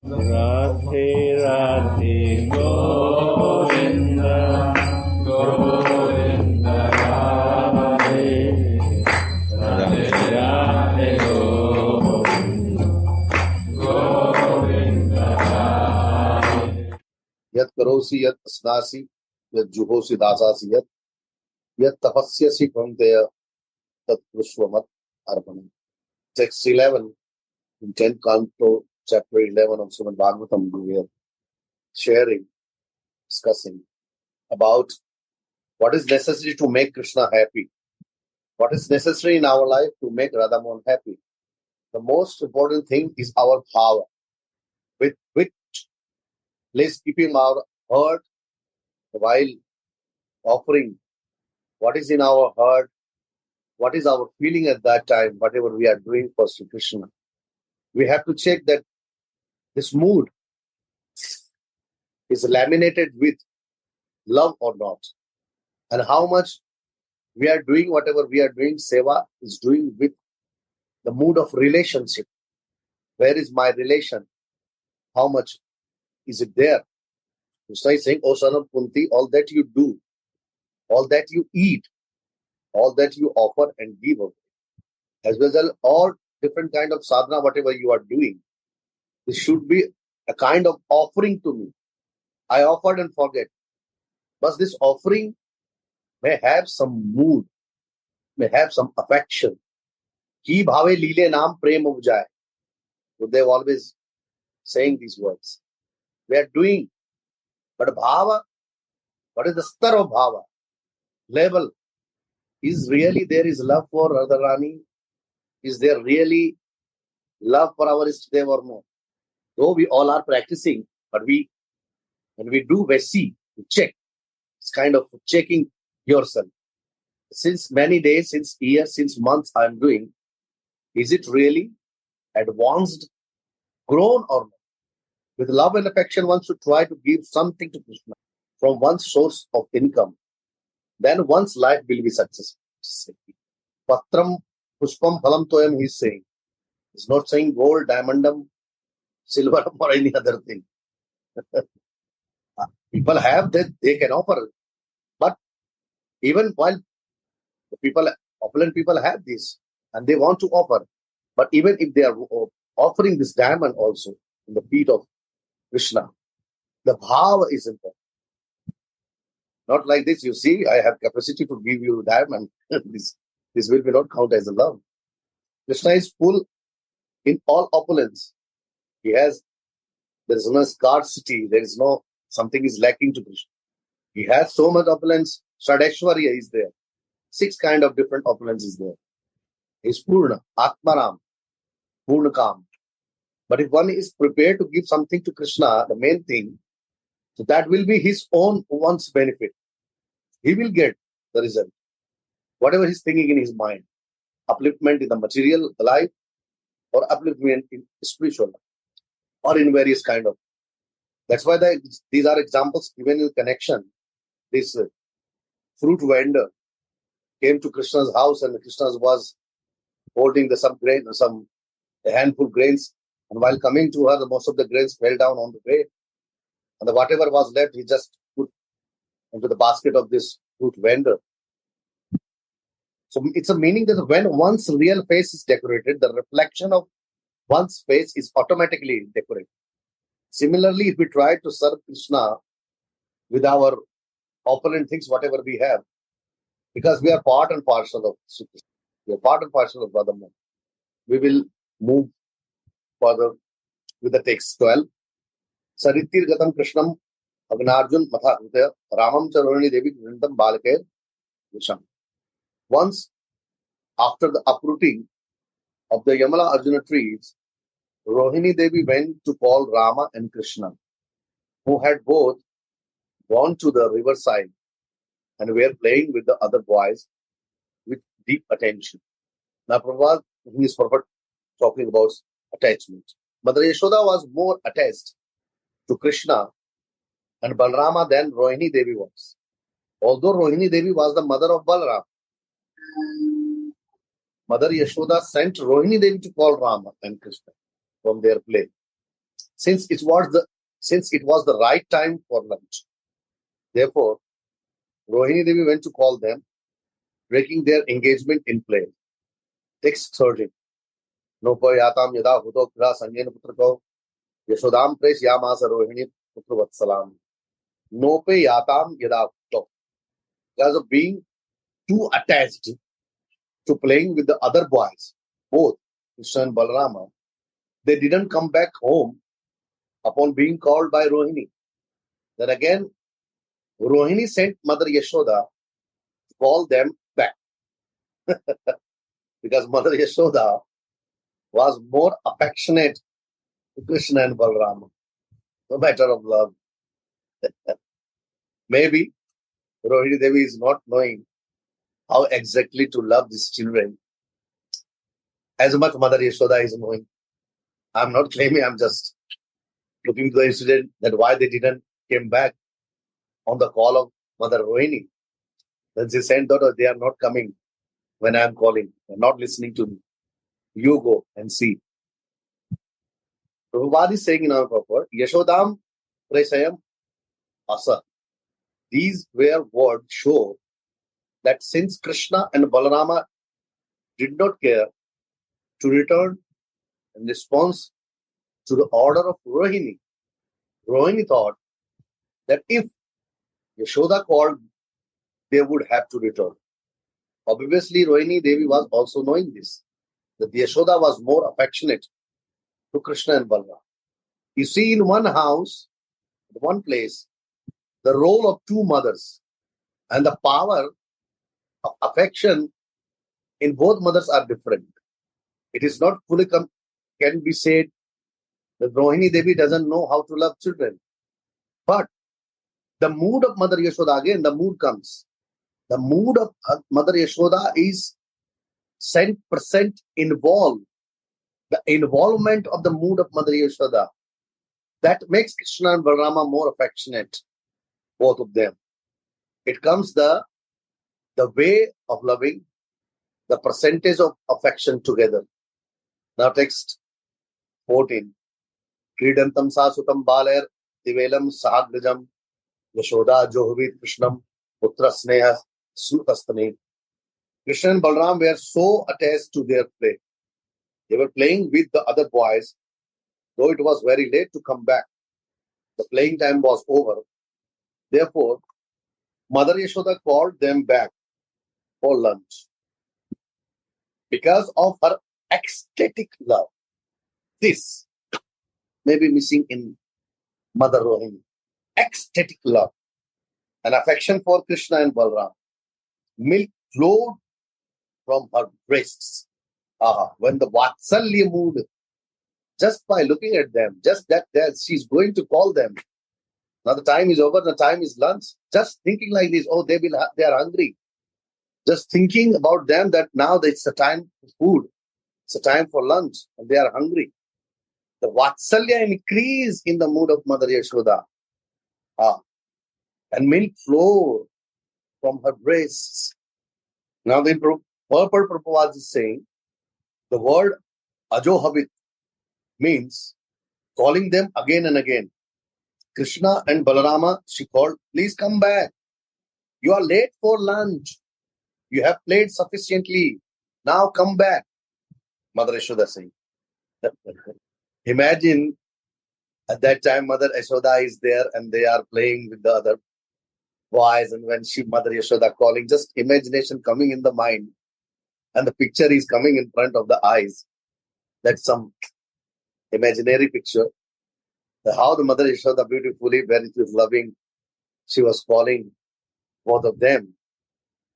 Radhe Radhe Govinda Govinda Radhe Radhe Radhe Govinda Govinda Radhe. Yat karosi yat asnasi yat juhosi dasasi yat tapasyasi kvanteya tat prusvamat arpanam. Text 11 in 10th canto, chapter 11 of Srimad Bhagavatam, we are sharing, discussing about what is necessary to make Krishna happy. What is necessary in our life to make Radhamohan happy? The most important thing is our power, with which place keeping our heart while offering what is in our heart, what is our feeling at that time, whatever we are doing for Sri Krishna. We have to check that this mood is laminated with love or not, and how much we are doing whatever we are doing, seva is doing with the mood of relationship. Where is my relation? How much is it there? Krishna is saying, O son of Kunti, all that you do, all that you eat, all that you offer and give away, as well as all different kind of sadhana, whatever you are doing, this should be a kind of offering to me. I offered and forget. But this offering may have some mood, may have some affection. Ki bhave lile naam prem upjaye. So they're always saying these words. We are doing, but bhava, what is the star of bhava? Level. Is really there is love for Radharani? Is there really love for our Istadev or no? Though we all are practicing, but when we do, we see, we check. It's kind of checking yourself. Since many days, since years, since months I'm doing, is it really advanced, grown or not? With love and affection, one should try to give something to Krishna from one's source of income. Then one's life will be successful. Patram pushpam phalam toyam, he's saying. He's not saying gold, diamondum, silver, or any other thing. People have that, they can offer. But even while the people, opulent people have this, and they want to offer. But even if they are offering this diamond also in the feet of Krishna, the bhava is important. Not like this, you see, I have capacity to give you diamond. this will be not count as a love. Krishna is full in all opulence. There is no scarcity, there is no, something is lacking to Krishna. He has so much opulence. Shadeshwarya is there. 6 kind of different opulence is there. He is Purna, Atmaram, Purnakam. But if one is prepared to give something to Krishna, the main thing, so that will be his one's benefit. He will get the result. Whatever he's thinking in his mind. Upliftment in the material life or upliftment in spiritual life. Or in various kind of. That's why these are examples given in connection. This fruit vendor came to Krishna's house and Krishna was holding a handful of grains. And while coming to her, most of the grains fell down on the way. And whatever was left, he just put into the basket of this fruit vendor. So it's a meaning that when one's real face is decorated, the reflection of one's face is automatically decorated. Similarly, if we try to serve Krishna with our opulent things, whatever we have, because we are part and parcel of Krishna, we are part and parcel of Bhagavatam, we will move further with the text 12. Saritir gatam Krishnam Agnarjun Matha Hృదయ Ramam Charoni Devi Vrintam Balake Visham. Once, after the uprooting of the Yamala Arjuna trees, Rohini Devi went to call Rama and Krishna, who had both gone to the riverside and were playing with the other boys with deep attention. Now, Prabhupada, he is talking about attachment. Mother Yashoda was more attached to Krishna and Balrama than Rohini Devi was. Although Rohini Devi was the mother of Balram, Mother Yashoda sent Rohini Devi to call Rama and Krishna from their play. since it was the right time for lunch. Therefore, Rohini Devi went to call them, breaking their engagement in play. Text 13. Nopo yatam yada hudo kra sanjena putrako yashodam pres yamasa Rohini putra vatsalam. Nope yatam yada hudo. Because of being too attached to playing with the other boys, both Krishna and Balarama, they didn't come back home upon being called by Rohini. Then again, Rohini sent Mother Yashoda to call them back. Because Mother Yashoda was more affectionate to Krishna and Balarama. No matter of love. Maybe Rohini Devi is not knowing how exactly to love these children as much Mother Yashoda is knowing. I'm not claiming, I'm just looking to the incident that why they didn't came back on the call of Mother Rohini. Then she sent that they are not coming when I am calling. They're not listening to me. You go and see. Prabhupada is saying in our purport, Yashodam Presayam Asa. These were words show that since Krishna and Balarama did not care to return in response to the order of Rohini, Rohini thought that if Yashoda called, they would have to return. Obviously, Rohini Devi was also knowing this, that Yashoda was more affectionate to Krishna and Balram. You see, in one house, one place, the role of two mothers and the power of affection in both mothers are different. It is not fully can be said that Rohini Devi doesn't know how to love children. But the mood of Mother Yashoda, again, the mood comes. The mood of Mother Yashoda is 100% involved. The involvement of the mood of Mother Yashoda, that makes Krishna and Balarama more affectionate, both of them. It comes the way of loving, the percentage of affection together. Now text 14. Kridantam sasutam baler divelam sahagrajam Yashoda johvit Krishnam putra sneha sutastane. Krishna and Balaram were so attached to their play. They were playing with the other boys, though it was very late to come back. The playing time was over. Therefore, Mother Yashoda called them back for lunch. Because of her ecstatic love. This may be missing in Mother Rohini. Ecstatic love and affection for Krishna and Balram. Milk flowed from her breasts. When the Vatsalya mood, just by looking at them, just that she's going to call them. Now the time is over, the time is lunch. Just thinking like this, they are hungry. Just thinking about them that now it's a time for food. It's a time for lunch and they are hungry. The Vatsalya increase in the mood of Mother Yashoda. And milk flowed from her breasts. Now the purport Prabhupada is saying, the word ajohabit means calling them again and again. Krishna and Balarama, she called, please come back. You are late for lunch. You have played sufficiently. Now come back. Mother Yashoda saying. Imagine at that time Mother Yashoda is there and they are playing with the other boys, and when Mother Yashoda calling, just imagination coming in the mind and the picture is coming in front of the eyes. That's some imaginary picture. How the Mother Yashoda beautifully, very loving, she was calling both of them.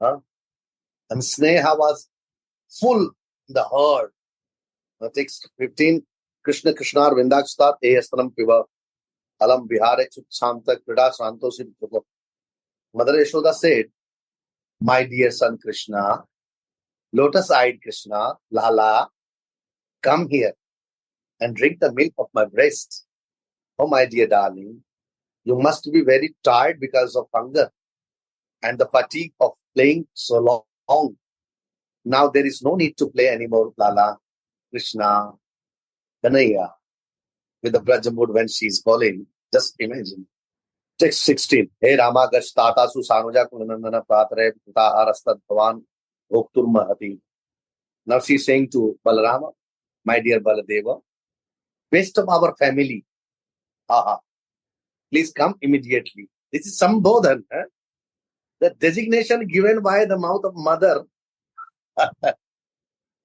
And Sneha was full in the heart. Text 15. Krishna Krishnar Vindakstat Eyastanam Piva Alam Vihare Chutsamta Krida Santosi. Mother Yashoda said, my dear son Krishna, lotus-eyed Krishna, Lala, come here and drink the milk of my breast. Oh, my dear darling, you must be very tired because of hunger and the fatigue of playing so long. Now there is no need to play anymore, Lala, Krishna, Kanaya. with the Braja mood when she is calling. Just imagine. Text 16. Hey Rama Gash Tata Su Sanuja Kunanandana Pratare Pita Arastad Bhavan Bhoktur Mahati. Now she is saying to Balarama, my dear Baladeva, best of our family, aha, please come immediately. This is Sambodhan. The designation given by the mouth of mother,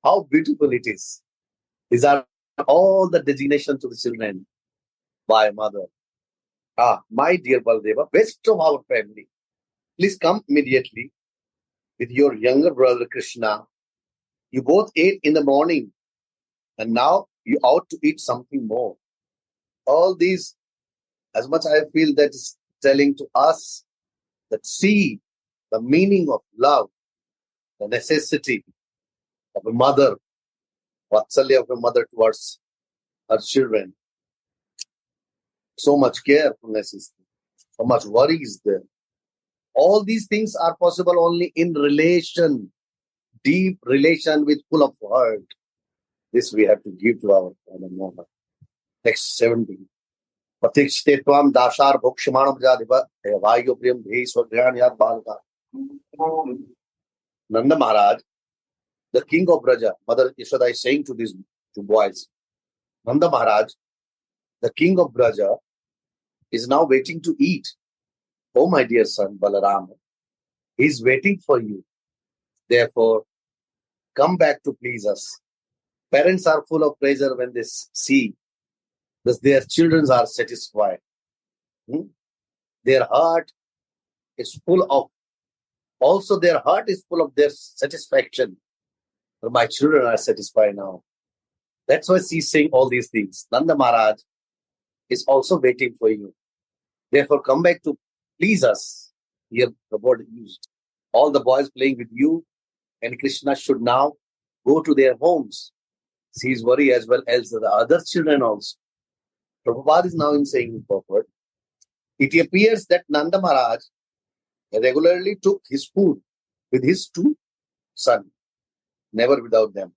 how beautiful it is. These are all the designation to the children by mother. My dear Baladeva, best of our family, please come immediately with your younger brother Krishna. You both ate in the morning and now you ought to eat something more. All these, as much I feel that is telling to us that see the meaning of love, the necessity of a mother, vatsalya of a mother towards her children. So much carefulness is there. So much worry is there. All these things are possible only in relation, deep relation with full of heart. This we have to give to our Father Mother. Text 17. Patikshte tvam dashar bhokshamanam jadhiva vayo priyam bhi swagyan yad balka. Nanda Maharaj, the king of Braja, Mother Yashoda is saying to these two boys, Nanda Maharaj, the king of Braja, is now waiting to eat. Oh, my dear son, Balarama, he is waiting for you. Therefore, come back to please us. Parents are full of pleasure when they see that their children are satisfied. Their heart is full of, also their heart is full of their satisfaction. My children are satisfied now. That's why she's saying all these things. Nanda Maharaj is also waiting for you. Therefore, come back to please us. Here the word used. All the boys playing with you and Krishna should now go to their homes. She is worried as well as the other children also. Prabhupada is now in saying forward. It appears that Nanda Maharaj regularly took his food with his two sons, never without them.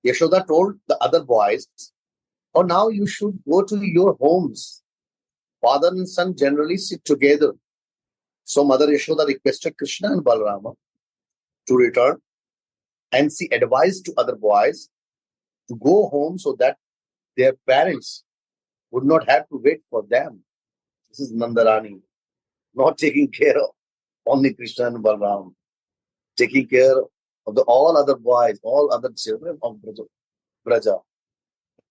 Yashoda told the other boys, oh, now you should go to your homes. Father and son generally sit together. So Mother Yashoda requested Krishna and Balarama to return, and she advised to other boys to go home so that their parents would not have to wait for them. This is Nandarani, not taking care of only Krishna and Balarama, taking care of all other boys, all other children of Braja.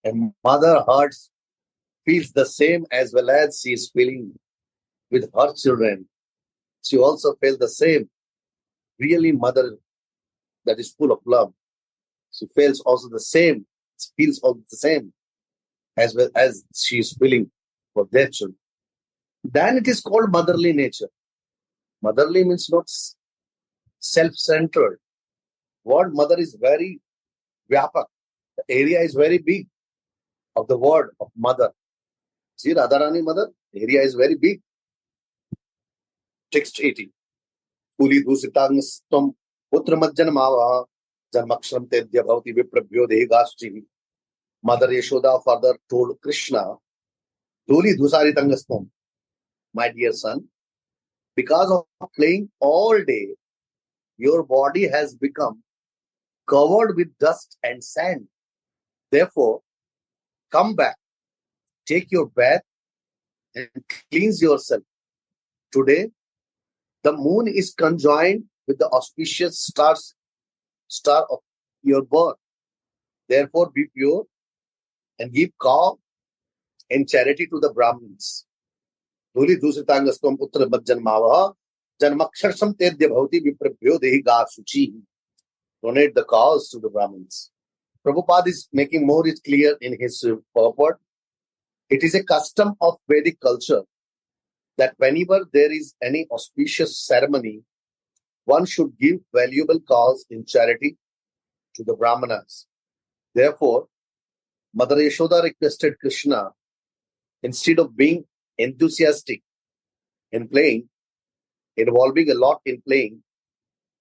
And mother heart feels the same as well as she is feeling with her children. She also felt the same. Really, mother that is full of love. She feels also the same. She feels also the same as well as she is feeling for their children. Then it is called motherly nature. Motherly means not self-centered. Word mother is very vyapak. The area is very big of the word of mother. See Radharani mother, the area is very big. Text 18. Kuli dusitang putra majjanamava janmakshram tedya bhavati viprabhyo dehigashti. Mother Yashoda further told Krishna, Duli dusaritangastam, my dear son, because of playing all day, your body has become covered with dust and sand. Therefore, come back, take your bath and cleanse yourself. Today, the moon is conjoined with the auspicious star of your birth. Therefore, be pure and give cow and charity to the Brahmins. Duli dusritangastam putra bhajjanmavaha janmaksharsam tedya bhavati viprabhyo dehi ga suchi. Donate the cows to the Brahmins. Prabhupada is making more it clear in his purport. It is a custom of Vedic culture that whenever there is any auspicious ceremony, one should give valuable cows in charity to the Brahmanas. Therefore, Mother Yashoda requested Krishna, instead of being enthusiastic in playing, involving a lot in playing,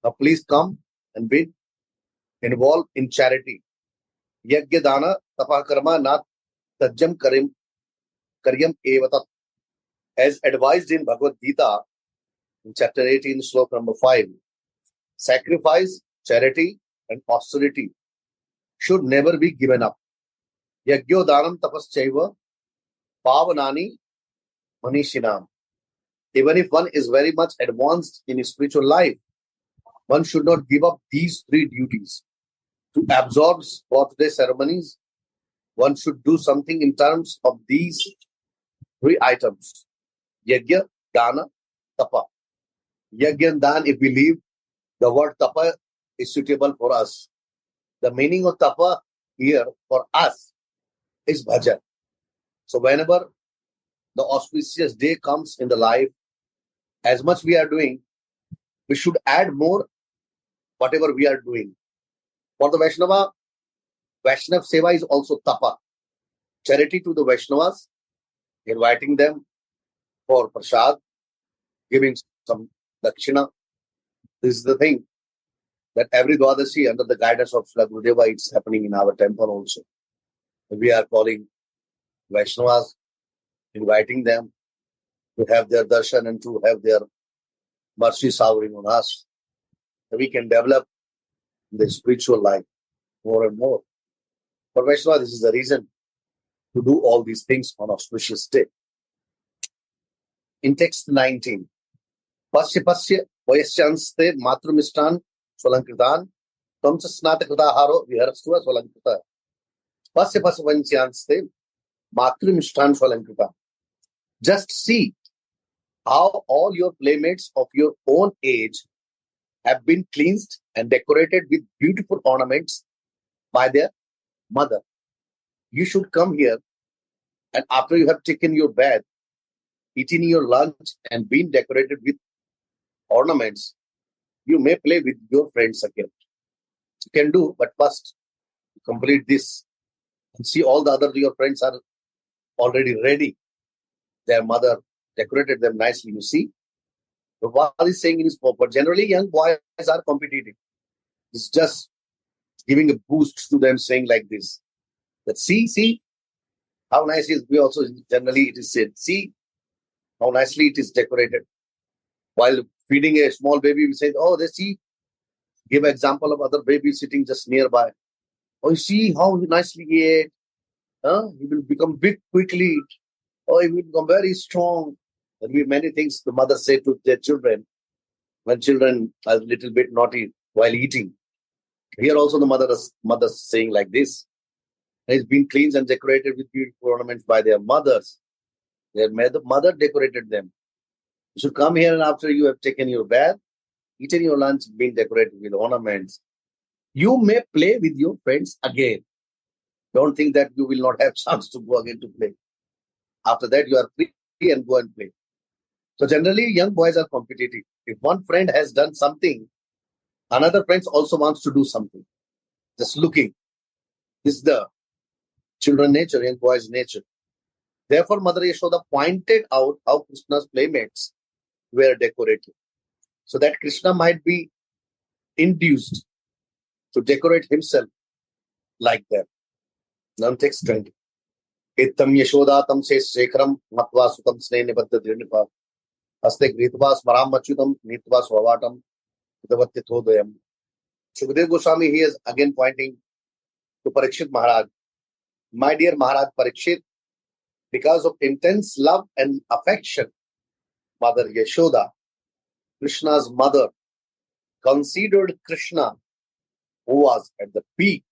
now please come and be involved in charity. Yajna dana tapakarma na tajjam karim karyam evatat. As advised in Bhagavad Gita, in chapter 18, slok number 5, sacrifice, charity, and austerity should never be given up. Yagyo dhanam tapaschaiva pavanani manishinam. Even if one is very much advanced in his spiritual life, one should not give up these three duties. To absorb birthday ceremonies, one should do something in terms of these three items. Yajna, Dana, Tapa. Yajna and Dan, if we leave, the word Tapa is suitable for us. The meaning of Tapa here for us is bhajan. So whenever the auspicious day comes in the life, as much we are doing, we should add more whatever we are doing. For the Vaishnava, Vaishnav Seva is also Tapa. Charity to the Vaishnavas, inviting them for prasad, giving some dakshina. This is the thing that every Dwadashi under the guidance of Srila Gurudeva, it's happening in our temple also. We are calling Vaishnavas, inviting them to have their darshan and to have their mercy showering on us. We can develop the spiritual life more and more. For Vaishnava, this is the reason to do all these things on auspicious day. In text 19, Pasya pasya vayasyanste matrumistan swalankritan tamsa snatakritaharo viharastva swalankrita. Pasya pasya vayasyanste matrumistan swalankritan. Just see how all your playmates of your own age have been cleansed and decorated with beautiful ornaments by their mother. You should come here, and after you have taken your bath, eaten your lunch, and been decorated with ornaments, you may play with your friends again. You can do, but first complete this and see all the other your friends are already ready. Their mother decorated them nicely. You see, what is saying in his purport. Generally, young boys are competitive. It's just giving a boost to them, saying like this: that see how nice it is. We also generally it is said, see how nicely it is decorated. While feeding a small baby, we say, oh, they see. Give an example of other babies sitting just nearby. Oh, you see how nicely he ate. He will become big quickly. Oh, he will become very strong. There will be many things the mother say to their children when children are a little bit naughty while eating. Here also the mother saying like this. It's been cleansed and decorated with beautiful ornaments by their mothers. Their mother decorated them. You should come here, and after you have taken your bath, eaten your lunch, been decorated with ornaments, you may play with your friends again. Don't think that you will not have chance to go again to play. After that, you are free and go and play. So generally, young boys are competitive. If one friend has done something, another friend also wants to do something. Just looking. This is the children nature, young boys nature. Therefore, Mother Yashoda pointed out how Krishna's playmates were decorated, so that Krishna might be induced to decorate himself like them. Now text 20. Ittam Yashoda tam se sekharam matva sutam sne nibaddha dhrinipa haste gritva smaram machyutam nitva swavatam vidavatti thodayam. Shukdev Goswami, he is again pointing to Parikshit Maharaj. My dear Maharaj Parikshit, because of intense love and affection, Mother Yashoda, Krishna's mother, considered Krishna, who was at the peak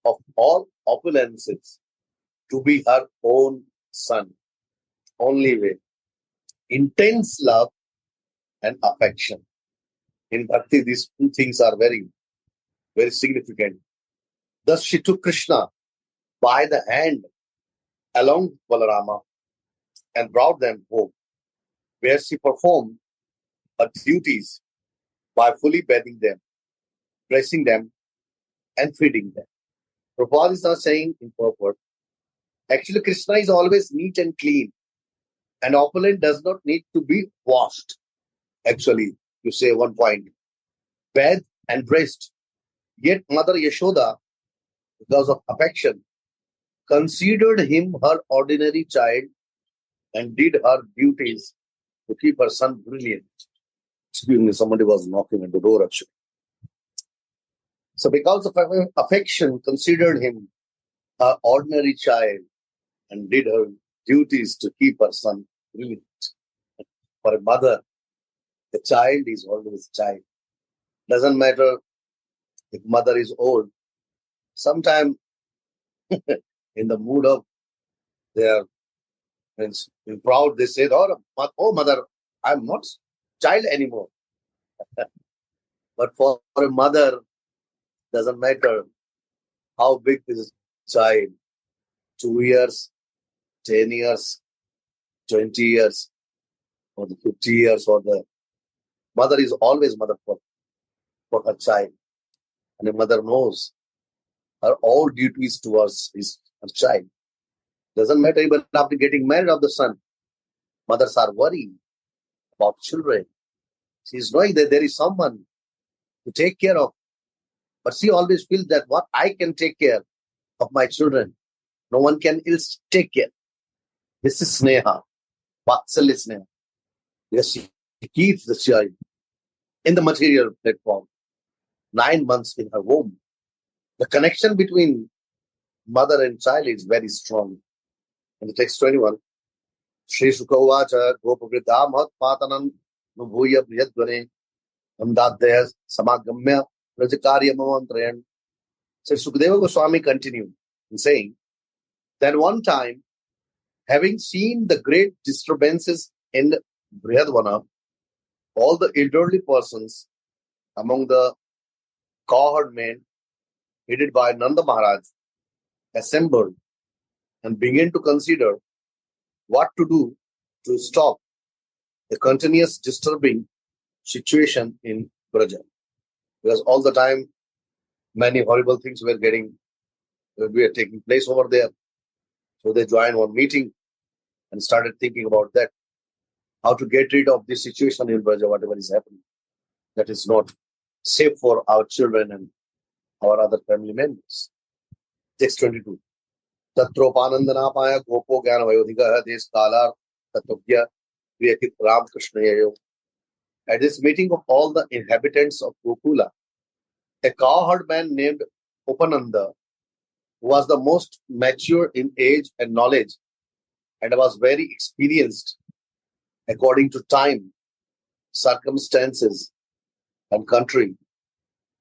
of all opulences, to be her own son. Only way. Intense love and affection. In Bhakti, these two things are very, very significant. Thus, she took Krishna by the hand along with Balarama and brought them home, where she performed her duties by fully bathing them, dressing them, and feeding them. Prabhupada is now saying in purport, actually Krishna is always neat and clean, and opulent does not need to be washed. Actually, you say one point, bathed and dressed. Yet Mother Yashoda, because of affection, considered him her ordinary child and did her duties to keep her son brilliant. Excuse me, somebody was knocking at the door actually. So because of affection, considered him an ordinary child and did her duties to keep her son brilliant. For a mother, the child is always a child. Doesn't matter if mother is old. Sometime in the mood of their friends, in proud, they say, oh mother, I'm not child anymore. But for a mother, doesn't matter how big is a child, 2 years, 10 years, 20 years, or the 50 years, or the mother is always mother for her child. And a mother knows her all duties towards her child. Doesn't matter even after getting married of the son. Mothers are worried about children. She is knowing that there is someone to take care of. But she always feels that what I can take care of my children, no one can else take care. This is Sneha, Vatsalya Sneha. Because she keeps the child in the material platform, 9 months in her womb. The connection between mother and child is very strong. In the text 21, Shri Sukavacha Gopavridha Mahat Patanan Nubhuya Briyadvane Amdadhyas Samagamya Rajakarya Mamantrayan. So Sukadeva Goswami continued in saying that one time, having seen the great disturbances in Brihadvana, all the elderly persons among the cowherd men headed by Nanda Maharaj assembled and began to consider what to do to stop the continuous disturbing situation in Braja. Because all the time, many horrible things were taking place over there. So they joined one meeting and started thinking about that. How to get rid of this situation in Braja, whatever is happening. That is not safe for our children and our other family members. Text 22. Tatropanandanapaya gopo gyana vayodhika des kalar tatogya kriyakit Ram Krishna yayo. At this meeting of all the inhabitants of Gokula, a cowherd man named Upananda, who was the most mature in age and knowledge and was very experienced according to time, circumstances, and country,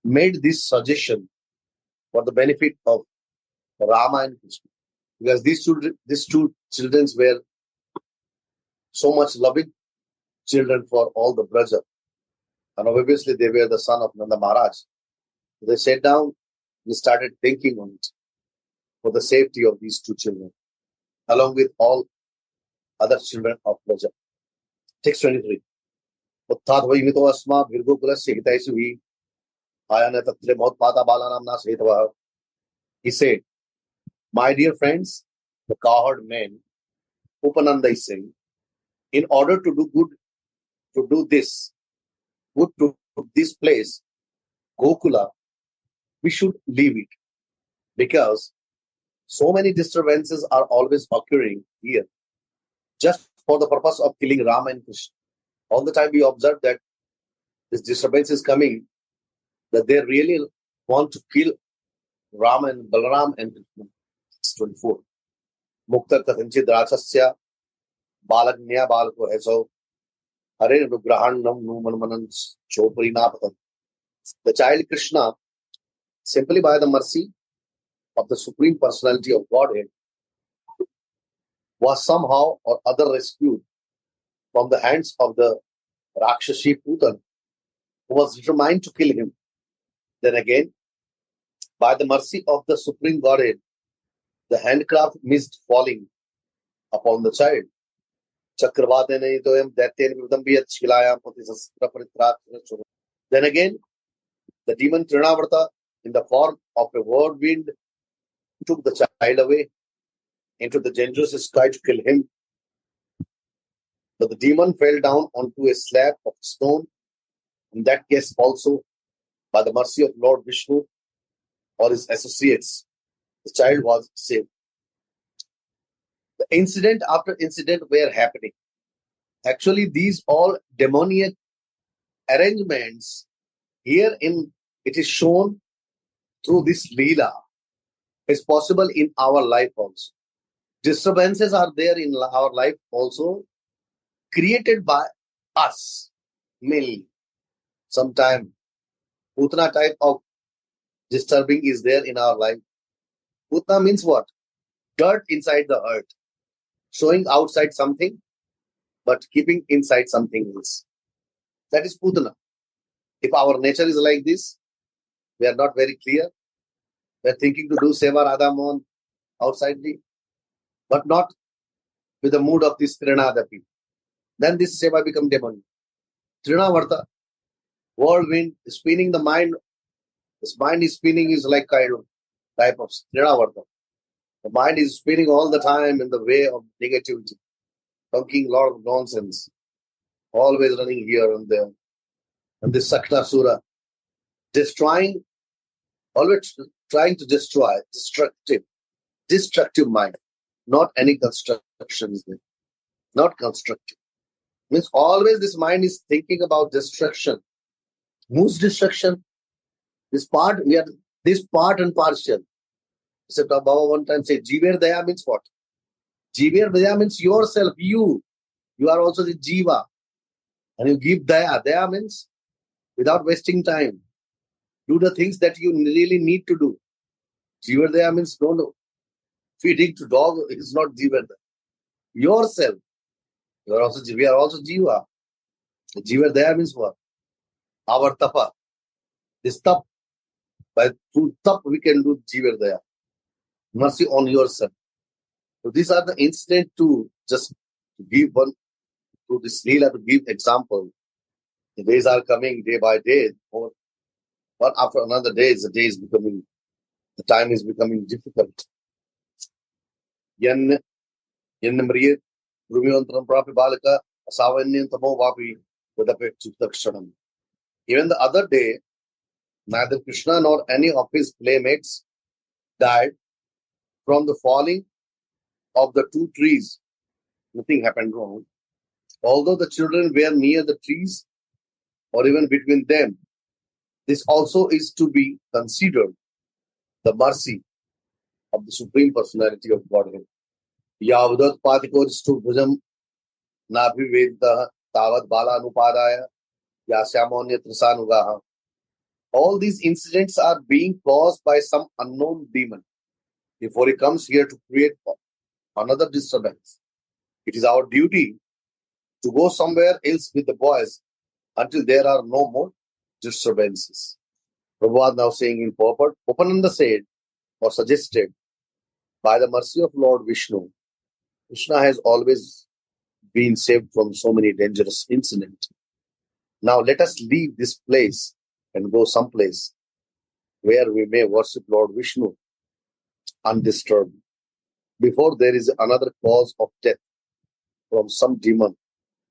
made this suggestion for the benefit of Rama and Krishna. Because these two children were so much loving children for all the Braja. And obviously they were the son of Nanda Maharaj. They sat down and started thinking on it for the safety of these two children, along with all other children of Braja. Text 23. Uttadvaimito asma virgokulasya hitaisuhi ayana tatre maut pata balanamna sahitavaha. He said, my dear friends, the cowherd man, Upananda is saying, in order to do good, to this place, Gokula, we should leave it. Because so many disturbances are always occurring here, just for the purpose of killing Rama and Krishna. All the time we observe that this disturbance is coming, that they really want to kill Rama and Balaram and Krishna. 24. Mukta Kathanchid Rachasya Balagnya Balako Heso Hare Nugrahanam Numanmanan Choparinapatam. The child Krishna, simply by the mercy of the Supreme Personality of Godhead, was somehow or other rescued from the hands of the Rakshashi Putan, who was determined to kill him. Then again, by the mercy of the Supreme Godhead, the handcraft missed falling upon the child. Then again, the demon Trinavarta, in the form of a whirlwind, took the child away into the dangerous sky to kill him. But the demon fell down onto a slab of stone. In that case also, by the mercy of Lord Vishnu or his associates, the child was saved. The incident after incident were happening. Actually, these all demoniac arrangements here in it is shown through this Leela is possible in our life also. Disturbances are there in our life also, created by us mainly. Sometimes Putana type of disturbing is there in our life. Putana means what? Dirt inside the earth, showing outside something, but keeping inside something else. That is Putana. If our nature is like this, we are not very clear. We are thinking to do Seva Radhamon outsidely, but not with the mood of this Trinadapi. Then this Seva become demonic. Trinavarta, whirlwind, spinning the mind. This mind is spinning is like kind of type of Trinavarta. The mind is spinning all the time in the way of negativity, talking a lot of nonsense, always running here and there. And this Saktasura, destroying, always trying to destroy, destructive mind. Not any construction is there. Not constructive. Means always this mind is thinking about destruction. Whose destruction? This part and partial. Except Baba one time said, Jiver Daya means what? Jiver Daya means yourself, you. You are also the Jiva. And you give Daya. Daya means without wasting time. Do the things that you really need to do. Jiver Daya means no. Feeding to dog is not Jiver Daya. Yourself. We are also Jiva. Jiva Daya means what? Our tapa. This tap. Through tap we can do Jiva Daya. Mercy on yourself. So these are the incident to just give one to this Leela to give example. The days are coming day by day. Or one after another day, the time is becoming difficult. Yan Mriya Rumiyantram Prapi Balaka Savanyan Tamo Vapi Vidapet. Even the other day, neither Krishna nor any of his playmates died from the falling of the two trees. Nothing happened wrong. Although the children were near the trees or even between them, this also is to be considered the mercy of the Supreme Personality of Godhead. Yavadat Patikoristu Bhujam Nabhivedda Tavad Bala Anupadaya Yasyamonya Trisanugaha. All these incidents are being caused by some unknown demon before he comes here to create another disturbance. It is our duty to go somewhere else with the boys until there are no more disturbances. Prabhupada now saying in purport, Upananda said or suggested, by the mercy of Lord Vishnu, Krishna has always been saved from so many dangerous incidents. Now let us leave this place and go someplace where we may worship Lord Vishnu undisturbed before there is another cause of death from some demon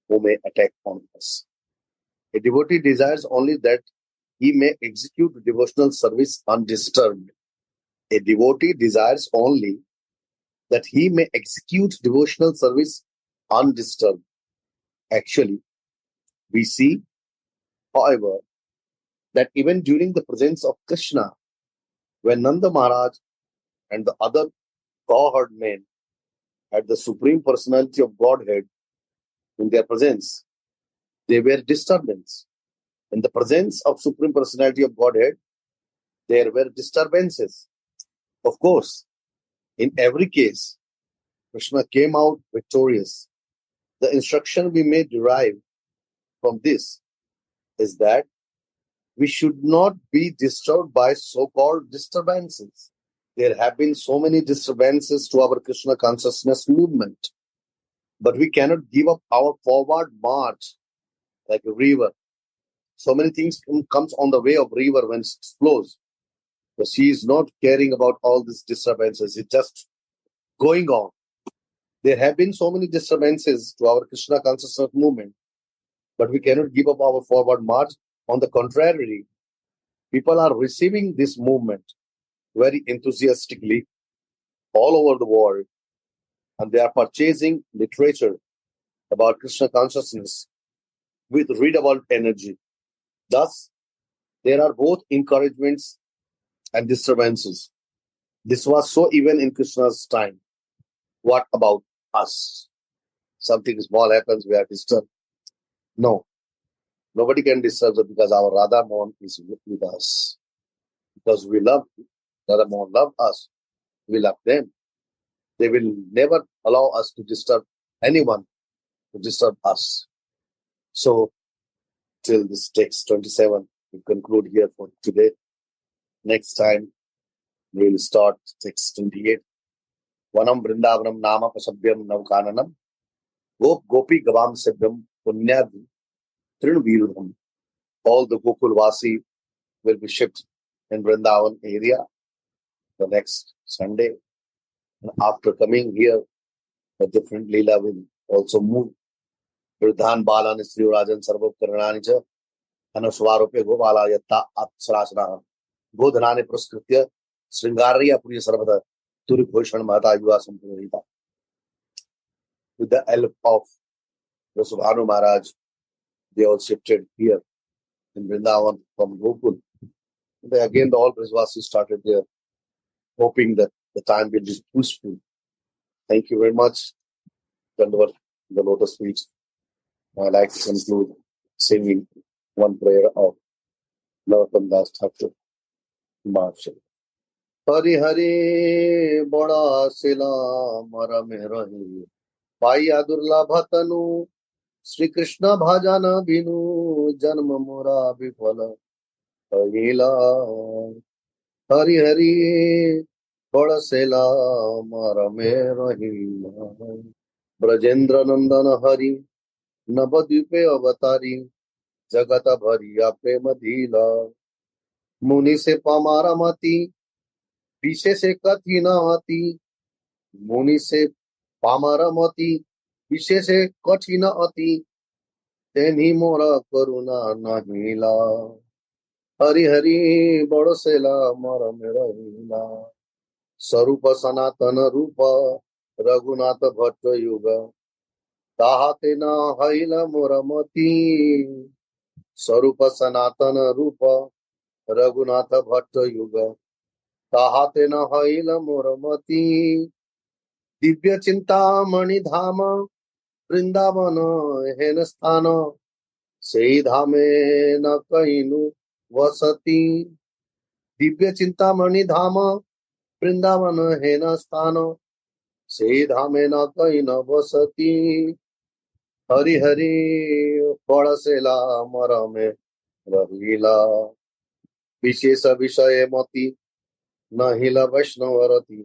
who may attack on us. A devotee desires only that he may execute devotional service undisturbed. A devotee desires only that he may execute devotional service undisturbed. Actually, we see, however, that even during the presence of Krishna, when Nanda Maharaj and the other cowherd men had the Supreme Personality of Godhead in their presence, they were disturbance. In the presence of Supreme Personality of Godhead, there were disturbances. Of course, in every case, Krishna came out victorious. The instruction we may derive from this is that we should not be disturbed by so-called disturbances. There have been so many disturbances to our Krishna consciousness movement, but we cannot give up our forward march like a river. So many things comes on the way of river when it flows. But she is not caring about all these disturbances. It's just going on. There have been so many disturbances to our Krishna consciousness movement, but we cannot give up our forward march. On the contrary, people are receiving this movement very enthusiastically all over the world. and they are purchasing literature about Krishna consciousness with readable energy. Thus, there are both encouragements and disturbances. This was so even in Krishna's time. What about us? Something small happens, we are disturbed. No, nobody can disturb us because our Radha Mohan is with us. Because we love Radha Mohan, love us. We love them. They will never allow us to disturb anyone to disturb us. So, till this text 27, we conclude here for today. Next time, we will start text 28. Vanam Vrindavanam Nama Pasabhyam Navkananam Gop Gopi Gavam Sabhyam Punyadhi Trinvirudham. All the Gokulvasi will be shipped in Vrindavan area the next Sunday. And after coming here, a different Leela will also move. Vridhan Balan Sri Rajan Sarva Karananija Anuswarope Gopala Yatta Apsarasana Godhanane Praskritya Sringarya Puriya Sarvada Turi Bhushan Mata Yuva Sampurita. With the help of the Subhanu Maharaj, they all shifted here in Vrindavan from Gokul. Again, the all Brijvasis started there, hoping that the time will be peaceful. Thank you very much. Dandavat, the lotus feet. I like to conclude singing one prayer of Narottam Das Thakur Marshal. Hari Hari Bada Sila Mara Merahi Paya Durlabha Tanu Sri Krishna Bhajana Binu Janma Mora Bifala Hila Hari Hari Bada Sila Mara Merahi Brajendra Nandana Hari Navadvipe Avatari Jagata Bhariya Prema Dhila Muni se Pamara Mati Vishe se Kathina Ati Muni se Pamara Mati Vishe se Kathina Ati Teni Mora Karuna Nahila Hari Hari Bodasela Mara Merahila Sarupa Sanatana Rupa Raghunatha Bhatta Yuga Tahatena Haila Moramati Sarupa Sanatana Rupa Raghunatha Bhatta Yuga Tahatena Haila Moramati Divya Chinta Mani Dhama Vrindavana Henasthana Sei Dhame Na Kainu Vasati Divya Chinta Mani Dhama Vrindavana Henasthana Sei Dhame Na Kainu Vasati Hari Hari Padasela Marame Rahila Vishesa Vishaye Mati Nahila Vaishnavarati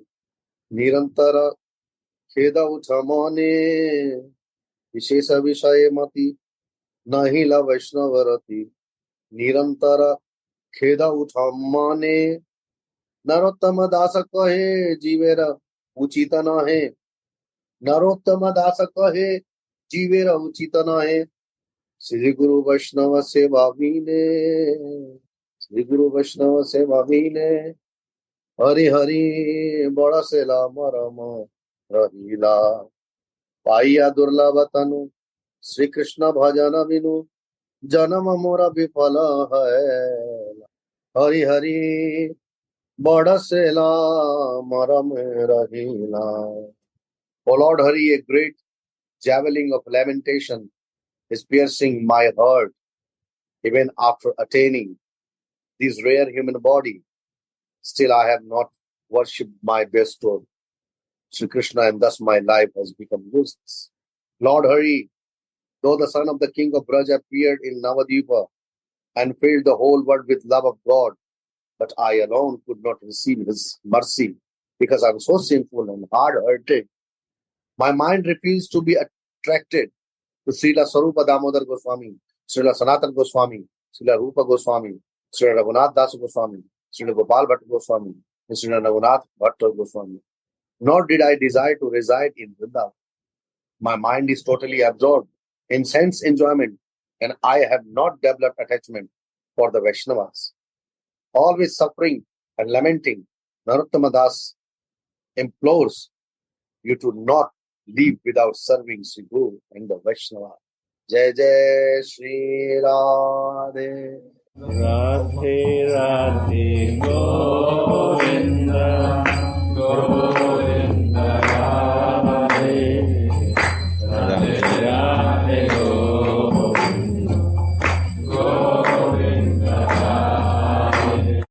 Nirantara Kheda Uchamane Vishesa Vishaye Mati Nahila Vaishnavarati Nirantara Kheda Uchamane Narottama Dasa Kahe Jivera Uchita Nahe Narottama Dasa Kahe Jivera Uchita Nahe Sri Guru Vaishnava Seva Mine Sri Guru Vaishnava Seva Mine Hari Hari Bada Sela Marama Rahila Paya Durlavatanu Sri Krishna Bhajana Vinu Janama Mora Bifala Hai Hari Hari Bada Sela Marama Rahila. O Lord Hari, a great javelin of lamentation is piercing my heart even after attaining this rare human body. Still I have not worshipped my bestower, Sri Krishna, and thus my life has become useless. Lord Hari, though the son of the king of Braj appeared in Navadvipa and filled the whole world with love of God, but I alone could not receive his mercy because I am so sinful and hard-hearted. My mind refused to be attracted to Srila Sarupa Damodar Goswami, Srila Sanatan Goswami, Srila Rupa Goswami, Srila Raghunath Das Goswami, Srila Gopal Bhatt Goswami, and Srila Raghunath Bhatta Goswami. Nor did I desire to reside in Vrindavan. My mind is totally absorbed in sense enjoyment, and I have not developed attachment for the Vaishnavas. Always suffering and lamenting, Narottama Das implores you to not live without serving Sri Guru and the Vaishnava. Jai Jai Shri Radhe. Radhe Radhe Go